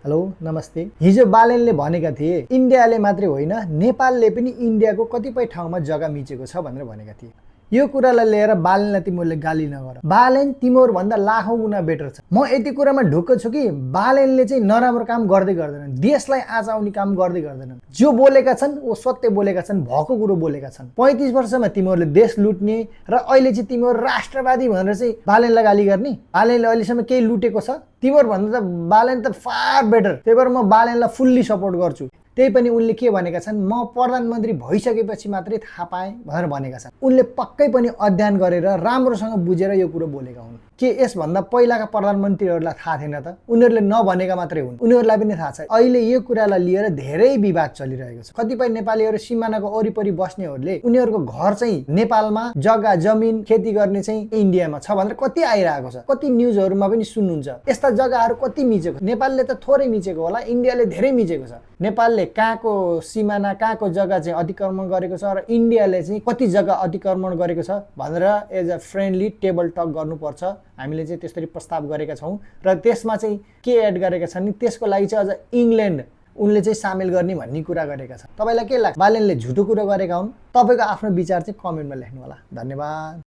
Hello नमस्ते। हिजो बालेनले भनेका थिए इन्डियाले मात्रै होइन नेपालले पनि इन्डियाको कतिपय ठाउँमा जग्गा मिचेको छ भनेर भनेका थिए। यो कुरालाई लिएर बालेनलाई तिमीहरूले गाली नगर। बालेन तिमीहरू भन्दा लाखौं गुणा बेटर छ। म यति कुरामा ढुक्क छु कि बालेनले चाहिँ नराम्रो काम गर्दै गर्दैनन्, देशलाई आज आउने काम गर्दै गर्दैनन्। जो बोलेका छन् वो सत्य बोलेका छन्, भएको कुरो बोलेका छन्। 35 वर्षमा तिमीहरूले देश लुट्ने र अहिले चाहिँ तिमीहरू राष्ट्रवादी भनेर चाहिँ बालेनलाई गाली गर्ने। बालेनले अहिलेसम्म केही लुटेको छ? तिमीहरू भन्दा त बालेन त फार बेटर। त्यही भएर म बालेनलाई फुल्ली सपोर्ट गर्छु। त्यही पनि उनले के भनेका छन्, म प्रधानमन्त्री भइसकेपछि मात्रै थाहा पाएँ भनेर भनेका छन्। उनले पक्कै पनि अध्ययन गरेर राम्रोसँग बुझेर यो कुरो बोलेका हुन्। के यसभन्दा पहिलाका प्रधानमन्त्रीहरूलाई थाहा थिएन त? उनीहरूले नभनेका मात्रै हुन्, उनीहरूलाई पनि थाहा छ। अहिले यो कुरालाई लिएर धेरै विवाद चलिरहेको छ। कतिपय नेपालीहरू सिमानाको वरिपरि बस्नेहरूले उनीहरूको घर चाहिँ नेपालमा, जग्गा जमिन खेती गर्ने चाहिँ इन्डियामा छ भनेर कति आइरहेको छ। कति न्युजहरूमा पनि सुन्नुहुन्छ। यस्ता जग्गाहरू कति मिचेको? नेपालले त थोरै मिचेको होला, इन्डियाले धेरै मिचेको छ। नेपालले कहाँको सिमाना, कहाँको जग्गा चाहिँ अतिक्रमण गरेको छ र इन्डियाले चाहिँ कति जग्गा अतिक्रमण गरेको छ भनेर as a friendly table talk गर्नुपर्छ। हामीले चाहिँ त्यसरी प्रस्ताव गरेका छौँ र त्यसमा चाहिँ के एड गरेका छन् नि, त्यसको लागि चाहिँ अझ इङ्ल्यान्ड उनले चाहिँ सामेल गर्ने भन्ने कुरा गरेका छन्। तपाईँलाई के लाग्छ? बालेनले झुटो कुरा गरेका हुन्? तपाईँको आफ्नो विचार चाहिँ कमेन्टमा लेख्नु होला। धन्यवाद।